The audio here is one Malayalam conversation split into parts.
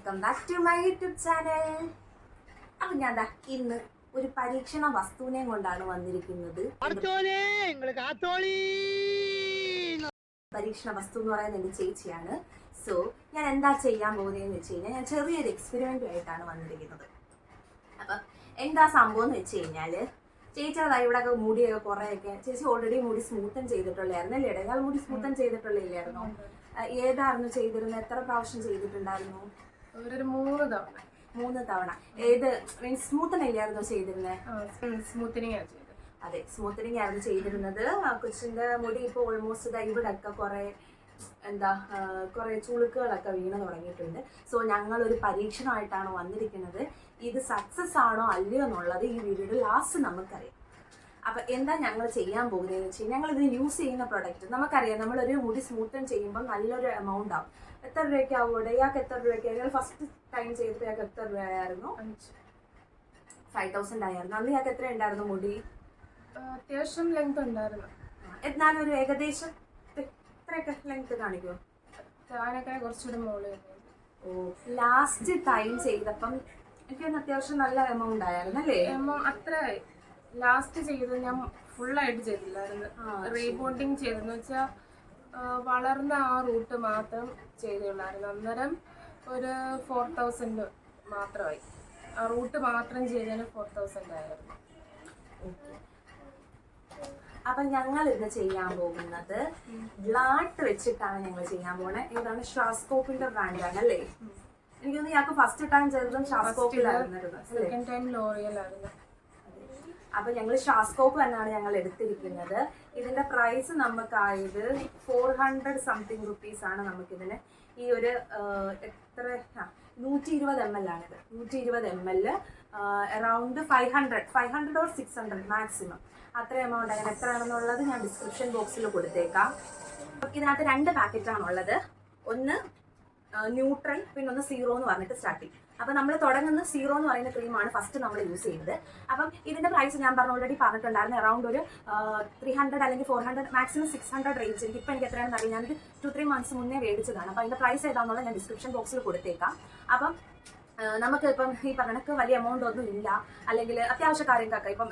Welcome back to my YouTube channel. അപ്പം ഞാൻ ഇന്ന് ഒരു പരീക്ഷണ വസ്തുവിനെ കൊണ്ടാണ് വന്നിരിക്കുന്നത്. പരീക്ഷണ വസ്തു എന്ന് പറയുന്നത് എൻ്റെ ചേച്ചിയാണ്. സോ ഞാൻ എന്താ ചെയ്യാൻ പോകുന്നതെന്ന് വെച്ച് കഴിഞ്ഞാൽ ഞാൻ ചെറിയൊരു എക്സ്പെരിമെൻറ്റുമായിട്ടാണ് വന്നിരിക്കുന്നത്. അപ്പം എന്താ സംഭവം എന്ന് വെച്ച് കഴിഞ്ഞാൽ ചേച്ചിയുടെ ഇവിടെയൊക്കെ മുടിയൊക്കെ കുറേയൊക്കെ ചേച്ചി ഓൾറെഡി മുടി സ്മൂത്തൻ ചെയ്തിട്ടുള്ളായിരുന്നു അല്ലേ? ഇയാൾ മുടി സ്മൂത്തൻ ചെയ്തിട്ടുള്ളില്ലായിരുന്നോ? ഏതായിരുന്നു ചെയ്തിരുന്നത്? എത്ര പ്രാവശ്യം ചെയ്തിട്ടുണ്ടായിരുന്നു? ഒരു 3 തവണ. ഏത് മീൻസ് സ്മൂത്തൻ അല്ലായിരുന്നോ ചെയ്തിരുന്നത്? അതെ, സ്മൂത്തനിങ് ആയിരുന്നു ചെയ്തിരുന്നത്. കൊച്ചിന്റെ മുടി ഇപ്പോൾ ഓൾമോസ്റ്റ് ഇവിടെയൊക്കെ കുറെ ചുളുക്കുകളൊക്കെ വീണ് തുടങ്ങിയിട്ടുണ്ട്. സോ ഞങ്ങൾ ഒരു പരീക്ഷണമായിട്ടാണ് വന്നിരിക്കുന്നത്. ഇത് സക്സസ് ആണോ അല്ലയോ എന്നുള്ളത് ഈ വീഡിയോയുടെ ലാസ്റ്റ് നമുക്കറിയാം. അപ്പം എന്താ ഞങ്ങൾ ചെയ്യാൻ പോകുന്നതെന്ന് വെച്ചാൽ ഞങ്ങൾ ഇതിന് യൂസ് ചെയ്യുന്ന പ്രൊഡക്റ്റ് നമുക്കറിയാം. നമ്മളൊരു മുടി സ്മൂത്തൻ ചെയ്യുമ്പോൾ നല്ലൊരു എമൗണ്ട് ആവും. എത്ര രൂപയ്ക്കാവും ഇവിടെ? ഇയാൾക്ക് എത്ര രൂപയ്ക്ക്? ഞങ്ങൾ ഫസ്റ്റ് ടൈം ചെയ്തപ്പോൾ ഇയാൾക്ക് എത്ര രൂപയായിരുന്നു? 5,000 ആയിരുന്നു. അന്ന് ഇയാൾക്ക് എത്ര ഉണ്ടായിരുന്നു മുടി? അത്യാവശ്യം ലെങ്ത് ഉണ്ടായിരുന്നു. എന്നാലും ഒരു ഏകദേശം എത്രയൊക്കെ ലെങ്ത് കാണിക്കുമോ? കുറച്ചുകൂടെ മോള്. ഓ, ലാസ്റ്റ് ടൈം ചെയ്തപ്പം എനിക്ക് അത്യാവശ്യം നല്ല എമൗണ്ട് ആയിരുന്നു അല്ലേ? അത്ര ലാസ്റ്റ് ചെയ്തത് ഞാൻ ഫുള്ളായിട്ട് ചെയ്തില്ലായിരുന്നു. റീബോണ്ടിങ് ചെയ്തെന്ന് വെച്ചാൽ വളർന്ന ആ റൂട്ട് മാത്രം ചെയ്തുള്ളായിരുന്നു. അന്നേരം ഒരു 4,000 മാത്രമായി. ആ റൂട്ട് മാത്രം ചെയ്തതിന് 4,000 ആയിരുന്നു. അപ്പൊ ഞങ്ങൾ ഇന്ന് ചെയ്യാൻ പോകുന്നത് ഗ്ലാട്ട് വെച്ചിട്ടാണ് ഞങ്ങൾ ചെയ്യാൻ പോകുന്നത്. ഏതാണ്? ഷ്വാസ്കോപ്പിന്റെ ബ്രാൻഡാണ് അല്ലേ? എനിക്കൊന്ന് ഇയാൾക്ക് ഫസ്റ്റ് ടൈം ചെയ്തതും ഷ്വാസ്കോപ്പിലായിരുന്നു. Second time ലോറിയലായിരുന്നു. അപ്പൊ ഞങ്ങൾ ഷ്വാസ്കോപ്പ് തന്നെയാണ് ഞങ്ങൾ എടുത്തിരിക്കുന്നത്. ഇതിന്റെ പ്രൈസ് നമുക്കായത് 400 സംതിങ് റുപ്പീസ് ആണ് നമുക്കിതിന്. ഈ ഒരു എത്ര 120 ml ആണിത്. 120 ml അറൗണ്ട് 500 ഓർ 600 മാക്സിമം. അത്ര എമൗണ്ട്. അങ്ങനെ എത്രയാണെന്നുള്ളത് ഞാൻ ഡിസ്ക്രിപ്ഷൻ ബോക്സിൽ കൊടുത്തേക്കാം. ഇതിനകത്ത് 2 പാക്കറ്റാണുള്ളത്. ഒന്ന് ന്യൂട്രൽ, പിന്നെ ഒന്ന് സീറോ എന്ന് പറഞ്ഞിട്ട് സ്റ്റാർട്ടിങ്. അപ്പം നമ്മൾ തുടങ്ങുന്ന സീറോ എന്ന് പറയുന്ന ക്രീമാണ് ഫസ്റ്റ് നമ്മൾ യൂസ് ചെയ്യുന്നത്. അപ്പം ഇതിന്റെ പ്രൈസ് ഞാൻ ഓൾറെഡി പറഞ്ഞിട്ടുണ്ടായിരുന്നു. അറൗണ്ട് ഒരു 300 അല്ലെങ്കിൽ 400 മാക്സിമം 600 റേഞ്ച്. ഇപ്പം എനിക്ക് എത്രയാണെന്ന് അറിയാം. ഞാനൊരു 2-3 months മുന്നേ മേടിച്ചതാണ്. അപ്പം അതിന്റെ പ്രൈസ് ഏതാണെന്നുള്ളത് ഞാൻ ഡിസ്ക്രിപ്ഷൻ ബോക്സിൽ കൊടുത്തേക്കാം. അപ്പം നമുക്ക് ഇപ്പം ഈ പറഞ്ഞക്ക് വലിയ എമൗണ്ട് ഒന്നും ഇല്ല, അല്ലെങ്കിൽ അത്യാവശ്യ കാര്യങ്ങൾക്കൊക്കെ ഇപ്പം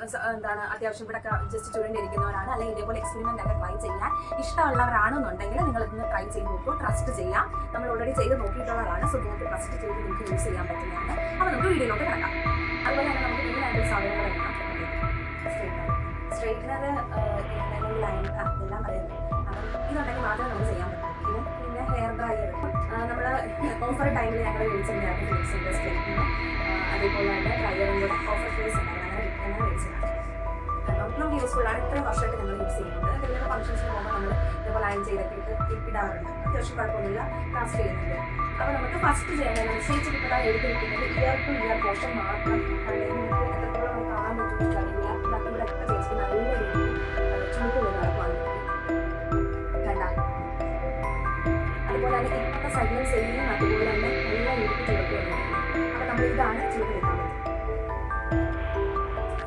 അത്യാവശ്യം ഇവിടെ ജസ്റ്റ് ചുരുണ്ടിരിക്കുന്നവരാണ്, അല്ലെങ്കിൽ ഇതേപോലെ എക്സ്പെരിമെന്റ് ഒക്കെ ട്രൈ ചെയ്യാൻ ഇഷ്ടമുള്ളവരാണെന്നുണ്ടെങ്കിൽ നിങ്ങൾ ഇന്ന് ട്രൈ ചെയ്ത് നോക്കൂ. ട്രസ്റ്റ് ചെയ്യാം. നമ്മൾ ഓൾറെഡി ചെയ്ത് നോക്കിയിട്ടുള്ളതാണ്. സോ നിങ്ങൾക്ക് ട്രസ്റ്റ് ചെയ്ത് നിങ്ങൾക്ക് യൂസ് ചെയ്യാൻ പറ്റുന്നതാണ്. അപ്പോൾ നമുക്ക് വീഡിയോയിലോട്ട് കിടക്കാം. അതുപോലെ തന്നെ നമുക്ക് മെയിനായിട്ട് സാധനങ്ങൾ എല്ലാം സ്ട്രെയിറ്റ്നർ ലൈൻ അതെല്ലാം പറയുന്നത്. അപ്പം ഇതുണ്ടെങ്കിൽ മാത്രമേ നമുക്ക് ചെയ്യാൻ പറ്റും. പിന്നെ ഹെയർ ഡ്രയർ നമ്മൾ ഓഫർ ടൈമിൽ ഞങ്ങൾ മേടിച്ചിട്ടുണ്ടായിരുന്നു. ഫിലിപ്സിൻ്റെ സ്ട്രെയിറ്റ്നർ, അതേപോലെ തന്നെ ഡ്രയറും കൂടെ ഓഫർ പ്രൈസ് ഉണ്ടായിരുന്നു. അങ്ങനെ മേടിച്ചതാണ്. നമുക്ക് യൂസ്ഫുൾ ആണ്. ഇത്രയും വർഷമായിട്ട് നമ്മൾ യൂസ് ചെയ്യുന്നുണ്ട്. വലിയ ഫംഗ്ഷൻസിന് പോകുമ്പോൾ നമ്മൾ ഇതേപോലെ അയൺ ചെയ്തൊക്കെ ഇടാറുണ്ട്. അത്യാവശ്യം കുഴപ്പമൊന്നുമില്ല, ലാസ്റ്റ് ചെയ്യുന്നുണ്ട്. അപ്പോൾ നമുക്ക് ഫസ്റ്റ് ചെയ്യേണ്ടത് നിശ്ചയിച്ചിട്ട് ഇപ്പോൾ എടുത്തിരിക്കുന്നത് ഇയർ ടു ഇയർ പോർഷൻ മാത്രം. അല്ലെങ്കിൽ നമുക്ക് എത്രത്തോളം കാണാൻ പറ്റുമെന്ന് അറിയില്ല. ഇവിടെ ഒക്കെ ചേച്ചി നല്ല രീതിയിൽ ചുമക്ക് വരുന്നവർക്ക് വന്നിട്ടുണ്ട്. അതുപോലെ തന്നെ ഇപ്പോഴത്തെ സൈഡിലും സെയിം അതുപോലെ തന്നെ നല്ല രീതിക്ക് ചുമക്ക് വരുന്നുണ്ട്. അപ്പോൾ നമ്മൾ ഇതാണ് ചുമക്ക് വരുന്നത്.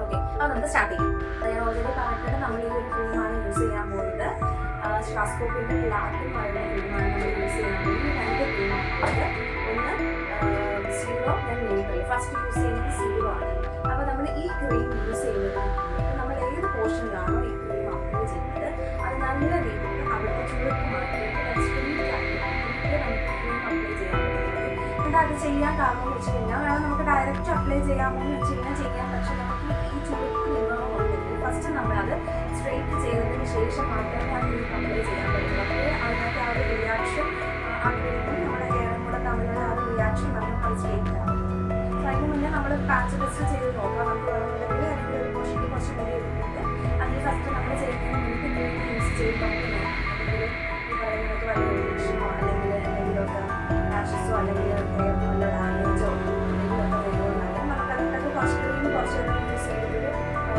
ഓക്കെ, അപ്പോൾ നമുക്ക് സ്റ്റാർട്ട് ചെയ്യാം. ഞാൻ ഓൾറെഡി പറഞ്ഞിട്ട് നമ്മൾ ഈ ഒരു ക്രീമാണ് യൂസ് ചെയ്യാൻ പോകുന്നത്. ഷ്വാസ്കോപ്പിൻ്റെ ഗ്ലാറ്റ് എന്ന് പറയുന്ന ക്രീമാണ് നമ്മൾ യൂസ് ചെയ്യാൻ പോകുന്നത്. 2 ക്രീമാണ്. ഒന്ന് സീറോ, ഞാൻ ന്യൂട്രൽ. ഫസ്റ്റ് യൂസ് ചെയ്യുന്നത് സീറോ ആണ്. അപ്പോൾ നമ്മൾ ഈ ക്രീം യൂസ് ചെയ്യുന്നത് നമ്മൾ ഏത് പോർഷനിലാണോ ഈ ക്രീം അപ്ലൈ ചെയ്യുന്നത് അത് നല്ല രീതിയിൽ അവിടുത്തെ ചുരുക്ക് മാറ്റിയിട്ട് നമുക്ക് ക്രീം അപ്ലൈ ചെയ്യാൻ പറ്റുന്നത്. എന്താ അത് ചെയ്യാൻ കാരണം എന്ന് വെച്ച് കഴിഞ്ഞാൽ നമുക്ക് ഡയറക്റ്റ് അപ്ലൈ ചെയ്യാമോ എന്ന് വെച്ച് കഴിഞ്ഞാൽ ചെയ്യാം. പക്ഷെ നമുക്ക് ഈ ചുരുക്ക് നിന്നോണ്ടെങ്കിൽ ഫസ്റ്റ് നമ്മളത് സ്ട്രെയിറ്റ് ചെയ്തതിന് ശേഷം മാത്രമേ ആ ക്രീം അപ്ലൈ ചെയ്യാൻ പറ്റുള്ളൂ. അപ്പോൾ അതിനകത്ത് ആ ഒരു റിയാക്ഷൻ ആ ക്രീമും നമ്മുടെ ഹെയറും കൂടെ തമ്മിലുള്ള ആ ഒരു റിയാക്ഷൻ നമ്മൾ സ്ട്രെയിറ്റ് ആകും. സോ അതിന് മുന്നേ നമ്മൾ പാച്ച് ടെസ്റ്റ് ചെയ്ത് നോക്കാം. നമുക്ക് വേണമെന്നുണ്ടെങ്കിൽ അല്ലെങ്കിൽ ഒരു പോർഷനിൽ കുറച്ച് മുടി എടുത്തിട്ട് അതിൽ ഫസ്റ്റ് നമ്മൾ ചെയ്യുന്നതിന് മുൻപ് യൂസ് ചെയ്ത് നമുക്ക് നോക്കാം. അല്ലെങ്കിൽ ഈ പറയുന്നത് വലിയ ഇൻഫെക്ഷനോ അല്ലെങ്കിൽ എന്തെങ്കിലുമൊക്കെ റാഷസോ അല്ലെങ്കിൽ ഹെയർ നല്ല ഡാമേജോ എന്തെങ്കിലുമൊക്കെ വരുന്നതാണെങ്കിൽ നമുക്ക് അതൊക്കെ കുറച്ച് യൂസ് ചെയ്തിട്ട്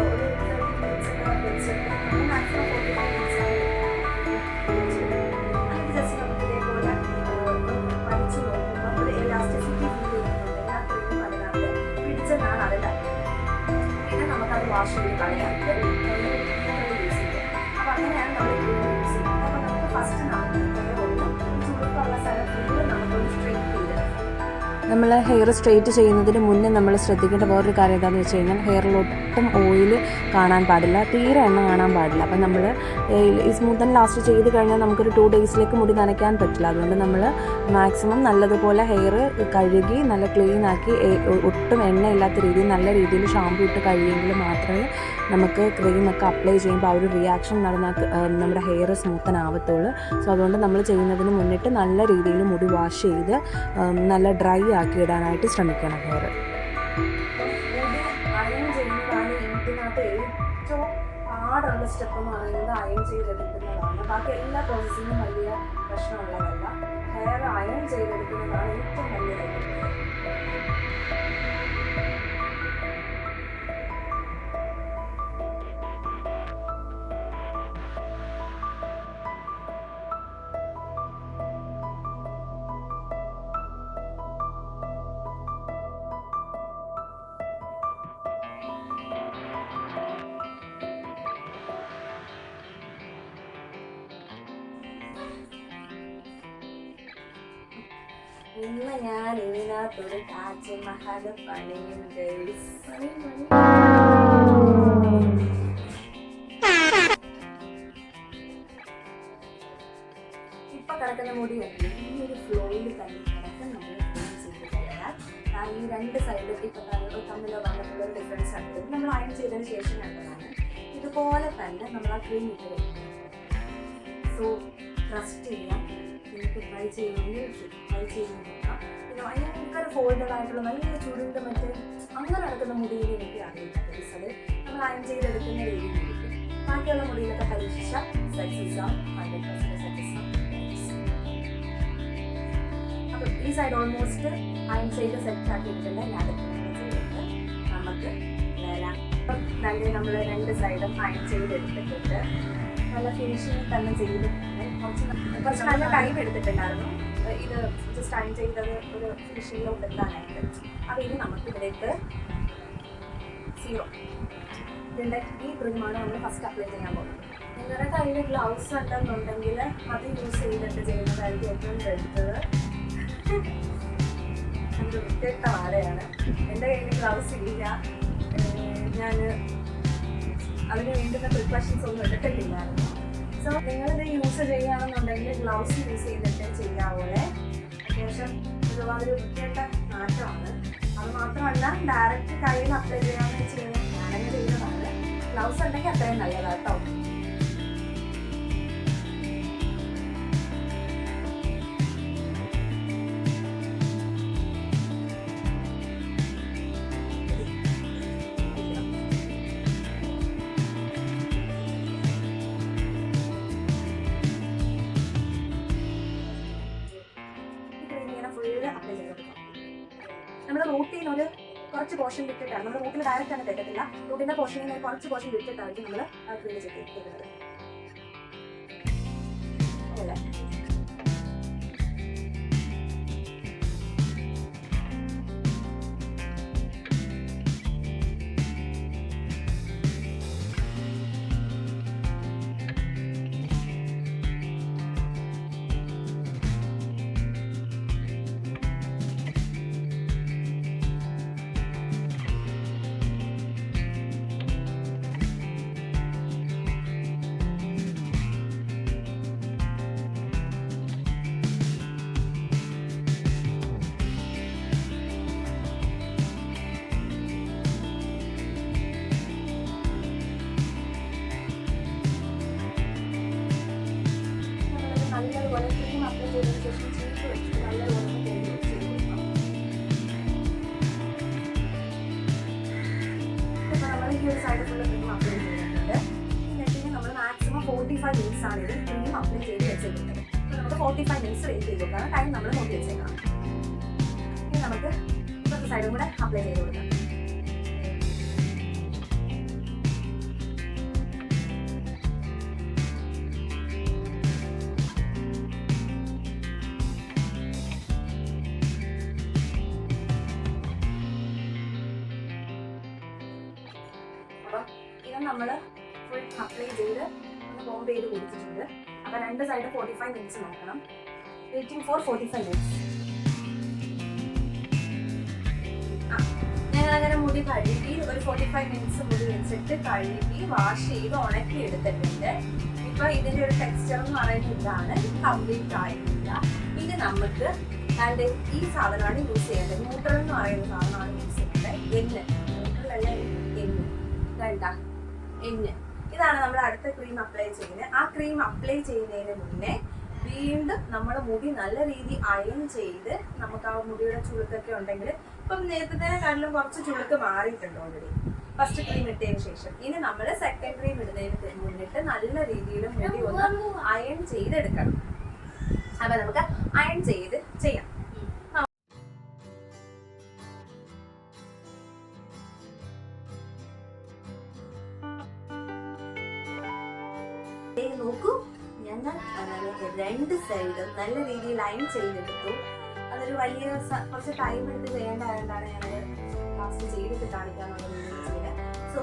ഒരു 30 minutes ഒക്കെ വെച്ചിട്ട് നമ്മൾ മാക്സിമം 45 minutes അല്ലെങ്കിൽ ജസ്റ്റ് നമുക്ക് ഇതേപോലെ വലിച്ചു നോക്കുമ്പോൾ ഒരു എലാസ്റ്റിസിറ്റി ഫീൽ ചെയ്യുന്നുണ്ടെങ്കിൽ ആ ക്രീം അതിനകത്ത് പിടിച്ചതാണ് അതിൻ്റെ. പിന്നെ നമുക്കത് വാഷ് ചെയ്ത് കളയാം. യൂസ് ചെയ്യാം. അപ്പോൾ അങ്ങനെയാണ് നമ്മൾ ക്രീം യൂസ് ചെയ്യുന്നത്. അപ്പോൾ നമുക്ക് ഫസ്റ്റ് നമുക്ക് ഒന്ന് ചുരുക്കമുള്ള സ്ഥലം ഫുള്ള് നമുക്കൊന്ന് സ്ട്രെയിറ്റ് ചെയ്ത് നമ്മൾ ഹെയർ സ്ട്രെയിറ്റ് ചെയ്യുന്നതിന് മുന്നേ നമ്മൾ ശ്രദ്ധിക്കേണ്ട വേറൊരു കാര്യം എന്താണെന്ന് വെച്ച് കഴിഞ്ഞാൽ ഹെയറിലൊട്ടും ഓയിൽ കാണാൻ പാടില്ല, തീരെ എണ്ണ കാണാൻ പാടില്ല. അപ്പം നമ്മൾ ഈ സ്മൂത്ത് ആൻഡ് ലാസ്റ്റ് ചെയ്ത് കഴിഞ്ഞാൽ നമുക്കൊരു 2 ഡേയ്സിലേക്ക് മുടി നനയ്ക്കാൻ പറ്റില്ല. അതുകൊണ്ട് നമ്മൾ മാക്സിമം നല്ലതുപോലെ ഹെയർ കഴുകി നല്ല ക്ലീൻ ആക്കി ഒട്ടും എണ്ണയില്ലാത്ത രീതിയിൽ നല്ല രീതിയിൽ ഷാമ്പു ഇട്ട് കഴിയുമെങ്കിൽ മാത്രമേ നമുക്ക് ക്രീമൊക്കെ അപ്ലൈ ചെയ്യുമ്പോൾ ആ ഒരു റിയാക്ഷൻ നടന്നാൽ നമ്മുടെ ഹെയർ സ്മൂത്തൻ ആവത്തുള്ളൂ. സോ അതുകൊണ്ട് നമ്മൾ ചെയ്യുന്നതിന് മുന്നിട്ട് നല്ല രീതിയിൽ മുടി വാഷ് ചെയ്ത് നല്ല ഡ്രൈ ആക്കി ഇടാനായിട്ട് ശ്രമിക്കണം ഹെയർ. അയൺ ചെയ്യുന്നതാണ് ഇതിനകത്ത് ഏറ്റവും പാടുള്ള സ്റ്റെപ്പ് എന്ന് പറയുന്നത് അയൺ ചെയ്തെടുക്കുന്നതാണ്. ബാക്കി എല്ലാ പ്രോസസ്സിനും വലിയ പ്രശ്നമുള്ളതല്ല. ഹെയർ അയൺ ചെയ്തെടുക്കുന്നതാണ് ഏറ്റവും വലിയ ഇന്ന് ഞാൻ ഇതിനകത്തൊരു താജ്മഹൽ പണിയും ഗൈസ്. ഇപ്പൊ കിടക്കുന്ന മുടിയല്ല, ഈ ഒരു ഫ്ലോയിൽ തന്നെ കിടക്കാൻ നമ്മൾ ചെയ്ത് കഴിഞ്ഞാൽ ഈ 2 സൈഡിൽ ഇപ്പൊ തമ്മിലോ വന്നിട്ടുള്ള ഒരു ഡിഫറൻസ് ഉണ്ട്. നമ്മൾ അയൺ ചെയ്തതിന് ശേഷം കണ്ടതാണ്. ഇതുപോലെ തന്നെ നമ്മൾ ആ ക്രീം ഇട്ട് വെക്കണം. സോ ട്രസ്റ്റ് ചെയ്യാം, നിങ്ങൾക്ക് ട്രൈ ചെയ്യണമെങ്കിൽ ട്രൈ ചെയ്ത് നോക്കാം. പിന്നെ ഭയങ്കര ഫോൾഡഡ് ആയിട്ടുള്ള നല്ല ചുരുണ്ട് മറ്റേ അങ്ങനെ നടക്കുന്ന മുടിയിൽ എനിക്ക് അറിയില്ല. അത് നമ്മൾ അയൺ ചെയ്തെടുക്കുന്ന രീതിയിലേക്ക് ബാക്കിയുള്ള മുടിയിലൊക്കെ പരീക്ഷിച്ച സക്സസ് ആവും, 100% സക്സസ് ആവും. അപ്പം ഈ സൈഡ് ഓൾമോസ്റ്റ് അയൺ ചെയ്ത് സെറ്റ് ആക്കിയിട്ടുണ്ട്. ഞാൻ ചെയ്തിട്ട് നമുക്ക് വരാം. നമ്മൾ 2 സൈഡും അയൺ ചെയ്തെടുത്തിട്ടുണ്ട്. നല്ല ഫിനിഷിങ് തന്നെ ചെയ്തിട്ടുണ്ട്. കുറച്ച് നല്ല ടൈം എടുത്തിട്ടുണ്ടായിരുന്നു ഇത് ജസ്റ്റ് അയൺ ചെയ്തത് ഒരു ഫിനിഷിങ്ങിലോട്ട് എത്താനായിട്ട്. അപ്പോൾ ഇനി നമുക്ക് ഇതിലേക്ക് 0 ഇതിൻ്റെ ഈ ക്രീമാണ് നമ്മൾ ഫസ്റ്റ് അപ്ലൈ ചെയ്യാൻ പോകുന്നത്. നിങ്ങളുടെ കയ്യിൽ ഗ്ലൗസ് ഉണ്ടെന്നുണ്ടെങ്കിൽ അത് യൂസ് ചെയ്തിട്ട് ചെയ്യുന്നതായിരിക്കും ഏറ്റവും ബെറ്റർ. നമുക്ക് വൃത്തിയിട്ട വാഴയാണ്. എൻ്റെ കയ്യിൽ ഗ്ലൗസ് ഇല്ല. ഞാൻ അതിന് വേണ്ടുന്ന പ്രിക്കോഷൻസ് ഒന്നും എടുത്തിട്ടില്ലായിരുന്നു. സോ നിങ്ങളിത് യൂസ് ചെയ്യുകയാണെന്നുണ്ടെങ്കിൽ ഗ്ലൗസ് യൂസ് ചെയ്തിട്ട് ചെയ്യാവൂലെ. അത്യാവശ്യം ഒരുപാട് വൃത്തിയിട്ട മാറ്റമാണ്. അത് മാത്രമല്ല ഡയറക്റ്റ് കയ്യിൽ അപ്ലൈ ചെയ്യാമെന്ന് വെച്ച് കഴിഞ്ഞാൽ ഞാനങ്ങനെ ചെയ്യുന്നതാണ്. ഗ്ലൗസ് ഉണ്ടെങ്കിൽ അത്രയും നല്ലതാട്ടോ. നമ്മുടെ റൂട്ടിൽ ഒരു കുറച്ച് പോർഷൻ വിട്ടിട്ടാണ്, നമ്മുടെ റൂട്ടിൽ ഡയറക്റ്റ് ആണ് തെറ്റത്തില്ല. റൂട്ടിന്റെ പോർഷനിൽ നിന്ന് കുറച്ച് പോർഷൻ വിട്ടിട്ടായിരിക്കും നമ്മൾ ക്ലീൻ ചെയ്തിട്ടുള്ളത്. അല്ലേ നല്ലതുപോലെ ക്രീം അപ്ലൈ ചെയ്തതിന് ശേഷം ചീപ്പ് വെച്ചിട്ട് നല്ലതുപോലെ ചെയ്ത് കൊടുക്കാം. ഇപ്പോൾ നമ്മൾ ഈ ഒരു സൈഡ് ഫുള്ള് ക്രീം അപ്ലൈ ചെയ്തിട്ടുണ്ട്. എന്നിട്ട് നമ്മൾ മാക്സിമം 45 മിനിറ്റ്സ് ആണ് ഇത് ക്രീം അപ്ലൈ ചെയ്ത് വെച്ചിട്ടുള്ളത്. അപ്പോൾ നമുക്ക് 45 മിനിറ്റ്സ് വെയിറ്റ് ചെയ്ത് കൊടുക്കാം. ടൈം നമ്മൾ നോക്കി വെച്ചേക്കാം. ഇനി നമുക്ക് ഇപ്പോഴത്തെ സൈഡും കൂടെ അപ്ലൈ ചെയ്ത് കൊടുക്കാം. അപ്പം ഇത് നമ്മൾ ഫുൾ അപ്ലൈ ചെയ്ത് ഒന്ന് ബോംബ് ചെയ്ത് കൊടുത്തിട്ടുണ്ട്. അപ്പം 2 സൈഡ് 45 മിനിറ്റ്സ് നോക്കണം. Waiting for 45 minutes. ഞങ്ങളങ്ങനെ മുടി കഴുകി ഒരു 45 മിനിറ്റ്സ് മുടി വെച്ചിട്ട് കഴുകി വാഷ് ചെയ്ത് ഉണക്കി എടുത്തിട്ടുണ്ട്. ഇപ്പൊ ഇതിന്റെ ഒരു ടെക്സ്ചർ എന്ന് പറയുന്നത് ഇതാണ്, കംപ്ലീറ്റ് ആയിട്ടില്ല. ഇനി നമുക്ക് അതിന്റെ ഈ സാധനമാണ് യൂസ് ചെയ്യേണ്ടത്. ന്യൂട്രൽ എന്ന് പറയുന്ന സാധനമാണ് യൂസ് ചെയ്യേണ്ടത്. എണ്ണ, ന്യൂട്രൽ അല്ല എണ്ണ, വേണ്ട എണ്ണ. ഇതാണ് നമ്മൾ അടുത്ത ക്രീം അപ്ലൈ ചെയ്യുന്നത്. ആ ക്രീം അപ്ലൈ ചെയ്യുന്നതിന് മുന്നേ വീണ്ടും നമ്മൾ മുടി നല്ല രീതിയിൽ അയൺ ചെയ്ത്, നമുക്ക് ആ മുടിയുടെ ചുളുക്കൊക്കെ ഉണ്ടെങ്കിൽ ഇപ്പം നേരത്തേക്കാട്ടിലും കുറച്ച് ചുളുക്ക് മാറിയിട്ടുണ്ട് ഓൾറെഡി ഫസ്റ്റ് ക്രീം ഇട്ടതിന് ശേഷം. ഇനി നമ്മൾ സെക്കൻഡ് ക്രീം ഇടുന്നതിന് മുന്നിട്ട് നല്ല രീതിയിൽ മുടി ഒന്ന് അയൺ ചെയ്തെടുക്കണം. അപ്പൊ നമുക്ക് അയൺ ചെയ്ത് ചെയ്യാം. നോക്കൂ, ഞങ്ങൾ രണ്ട് സൈഡും നല്ല രീതിയിൽ അയൺ ചെയ്തെടുത്തു. അതൊരു വലിയ കുറച്ച് ടൈം എടുത്ത് ചെയ്യേണ്ടതായതുകൊണ്ടാണ് ഞങ്ങൾ ലാസ്റ്റ് ചെയ്തിട്ട് കാണിക്കാനുള്ള വീഡിയോ ചെയ്തത്. സോ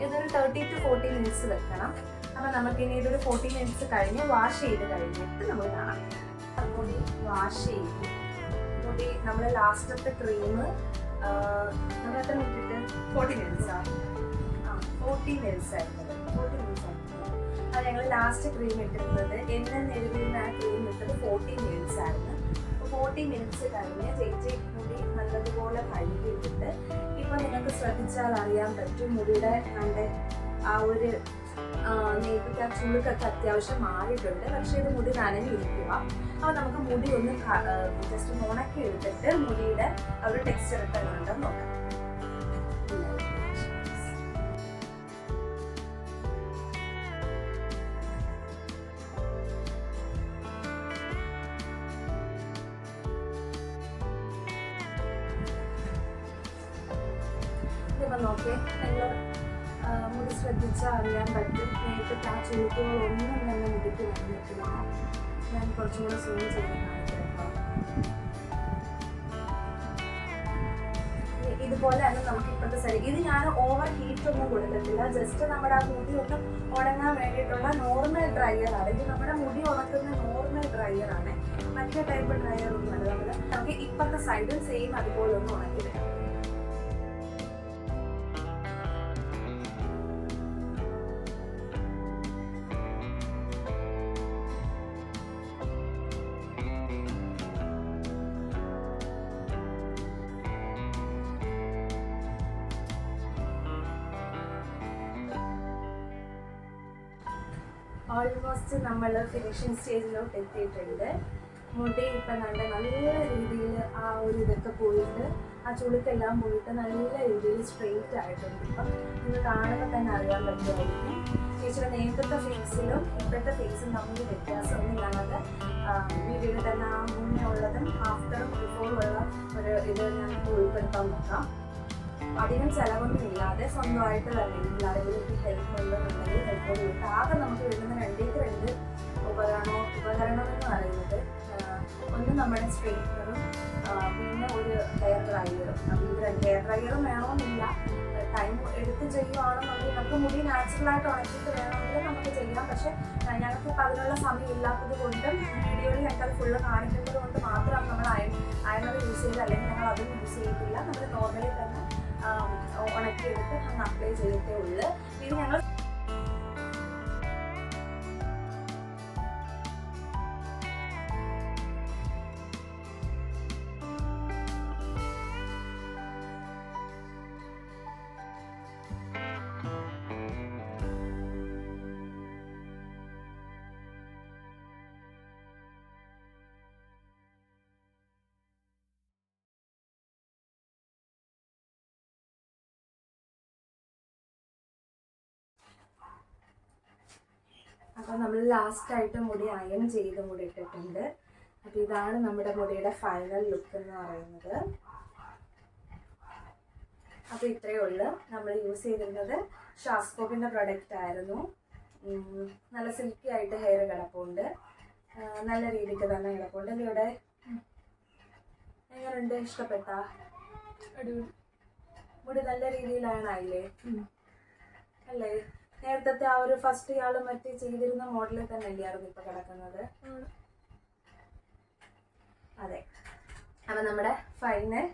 ഇതൊരു 30 to 40 മിനിറ്റ്സ് വെക്കണം. അപ്പൊ നമുക്കിനി ഇതൊരു 40 മിനിറ്റ്സ് കഴിഞ്ഞ് വാഷ് ചെയ്ത് കഴിഞ്ഞിട്ട് നമ്മൾ കാണാം. മുടി വാഷ് ചെയ്ത് മുടി നമ്മൾ ലാസ്റ്റത്തെ ക്രീം നമ്മൾ എത്ര മിനിറ്റ് 40 മിനിറ്റ്സാണ് 40 മിനിറ്റ്സ് ആയിരുന്നത്. 40 മിനിറ്റ്സ് ആയിരുന്നു. അത് ഞങ്ങൾ ലാസ്റ്റ് ക്രീം ഇട്ടിരുന്നത് എന്നെഴുതിയിരുന്ന ആ ക്രീം ഇട്ടത് 40 മിനിറ്റ്സ് ആയിരുന്നു. അപ്പോൾ 40 മിനിറ്റ്സ് കഴിഞ്ഞ് ചേച്ചി മുടി നല്ലതുപോലെ കഴുകിയിട്ടുണ്ട്. ഇപ്പൊ നിങ്ങൾക്ക് ശ്രദ്ധിച്ചാൽ അറിയാൻ പറ്റും മുടിയുടെ നല്ല ആ ഒരു നേരത്തെ ആ ചുളുക്കൊക്കെ അത്യാവശ്യം മാറിയിട്ടുണ്ട്. പക്ഷെ ഇത് മുടി നനഞ്ഞിരിക്കുക. അപ്പോൾ നമുക്ക് മുടി ഒന്ന് ജസ്റ്റ് ഉണക്കി എടുത്തിട്ട് മുടിയുടെ ആ ഒരു ടെക്സ്ചർ ഒക്കെ ഉണ്ടെന്ന് നോക്കാം. ഇതിപ്പോൾ നോക്കിയേ, നിങ്ങൾ മുടി ശ്രദ്ധിച്ചാൽ അറിയാൻ പറ്റും. നേരത്തെ ആ ചുളുക്കുകളൊന്നും തന്നെ മുടിക്ക് വന്നിട്ടില്ല. ഞാൻ കുറച്ചും കൂടെ സൂം ചെയ്ത് കാണിക്കാം. ഇതുപോലെ തന്നെ നമുക്ക് ഇപ്പോഴത്തെ സൈഡ് ഇത് ഞാൻ ഓവർ ഹീറ്റ് ഒന്നും കൊടുത്തിട്ടില്ല. ജസ്റ്റ് നമ്മുടെ ആ മുടി ഒന്ന് ഉണങ്ങാൻ വേണ്ടിയിട്ടുള്ള നോർമൽ ഡ്രയർ ആണ്. ഇത് നമ്മുടെ മുടി ഉണക്കുന്ന നോർമൽ ഡ്രയർ ആണ്, മറ്റേ ടൈപ്പ് ഡ്രയർ ഒന്നുമല്ല. നമുക്ക് ഇപ്പോഴത്തെ സൈഡും സെയിം അതുപോലെ ഒന്ന് ഉണക്കി വരാം. ഓൾമോസ്റ്റ് നമ്മൾ ഫിനിഷിങ് സ്റ്റേജിലോട്ട് എത്തിയിട്ടുണ്ട്. മുടി ഇപ്പം നല്ല രീതിയിൽ ആ ഒരു ഇതൊക്കെ പോയിട്ട് ആ ചുളുക്കെല്ലാം പോയിട്ട് നല്ല രീതിയിൽ സ്ട്രെയിറ്റ് ആയിട്ടുണ്ട്. ഇപ്പം നിങ്ങൾ കാണുമ്പോൾ തന്നെ അറിയാൻ പറ്റുമായിരിക്കും. ചേച്ചിയുടെ നേരത്തെ ഫേസിലും ഇപ്പോഴത്തെ ഫേസും തമ്മിൽ വ്യത്യാസമൊന്നും ഞാനത് വീഡിയോയിൽ തന്നെ ആ മുന്നേ ഉള്ളതും ആഫ്റ്ററും ബിഫോറും ഉള്ള ഒരു ഇത് ഞാൻ ഉൾപ്പെടുത്താൻ നോക്കാം. അധികം ചിലവൊന്നും ഇല്ലാതെ സ്വന്തമായിട്ട് തന്നെ ആരെങ്കിലും ഹെൽപ്പ് ഉണ്ടെന്നുണ്ടെങ്കിൽ ഹെൽപ്പ് കൊടുത്ത് ആകെ നമുക്ക് വരുന്ന രണ്ട് ഉപകരണം എന്ന് പറയുന്നത് ഒന്ന് നമ്മുടെ സ്ട്രെയിറ്റ്നറും പിന്നെ ഒരു ഹെയർ ഡ്രയറും. അപ്പോൾ ഇത് ഹെയർ ഡ്രയറും വേണമെന്നില്ല, ടൈം എടുത്ത് ചെയ്യുവാണെന്നുണ്ടെങ്കിൽ നമുക്ക് മുടി നാച്ചുറലായിട്ട് ഉണക്കിയിട്ട് വേണമെങ്കിൽ നമുക്ക് ചെയ്യാം. പക്ഷെ ഞങ്ങൾക്ക് ഇപ്പം അതിനുള്ള സമയം ഇല്ലാത്തത് കൊണ്ടും വീഡിയോയിൽ ഞങ്ങൾക്കത് ഫുള്ള് കാണിക്കുന്നത് കൊണ്ട് മാത്രമാണ് നമ്മൾ അയണർ യൂസ് ചെയ്ത്, അല്ലെങ്കിൽ ഞങ്ങൾ അതും യൂസ് ചെയ്തിട്ടില്ല. നമ്മൾ നോർമലി തന്നെ ഉണക്കിയെടുത്ത് അങ്ങ് അപ്ലൈ ചെയ്തിട്ടേ ഉള്ളൂ. ഇത് ഞങ്ങൾ അപ്പോൾ നമ്മൾ ലാസ്റ്റായിട്ട് മുടി അയൺ ചെയ്ത് മുടി ഇട്ടിട്ടുണ്ട്. അപ്പോൾ ഇതാണ് നമ്മുടെ മുടിയുടെ ഫൈനൽ ലുക്ക് എന്ന് പറയുന്നത്. അപ്പോൾ ഇത്രയേ ഉള്ളൂ. നമ്മൾ യൂസ് ചെയ്തിരുന്നത് ഷാസ്കോപ്പിൻ്റെ പ്രൊഡക്റ്റ് ആയിരുന്നു. നല്ല സിൽക്കി ആയിട്ട് ഹെയർ കിടപ്പുണ്ട്, നല്ല രീതിക്ക് തന്നെ കിടപ്പുണ്ട്. ഇവിടെ എങ്ങനെയുണ്ട്, ഇഷ്ടപ്പെട്ടാ? അടിപൊളി. മുടി നല്ല രീതിയിലാണായില്ലേ അല്ലേ? നേരത്തെ ആ ഒരു ഫസ്റ്റ് ഇയാള് മറ്റേ ചെയ്തിരുന്ന മോഡലിൽ തന്നെ അല്ലായിരുന്നു ഇപ്പൊ കിടക്കുന്നത്. അതെ, അപ്പൊ നമ്മുടെ ഫൈനൽ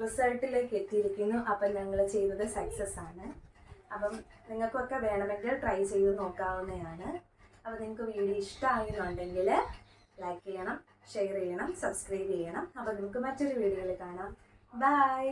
റിസൾട്ടിലേക്ക് എത്തിയിരിക്കുന്നു. അപ്പം ഞങ്ങൾ ചെയ്തത് സക്സസ് ആണ്. അപ്പം നിങ്ങൾക്കൊക്കെ വേണമെങ്കിൽ ട്രൈ ചെയ്ത് നോക്കാവുന്നതാണ്. അപ്പോൾ നിങ്ങൾക്ക് വീഡിയോ ഇഷ്ടമായെന്നുണ്ടെങ്കിൽ ലൈക്ക് ചെയ്യണം, ഷെയർ ചെയ്യണം, സബ്സ്ക്രൈബ് ചെയ്യണം. അപ്പോൾ നമുക്ക് മറ്റൊരു വീഡിയോയിൽ കാണാം. ബൈ.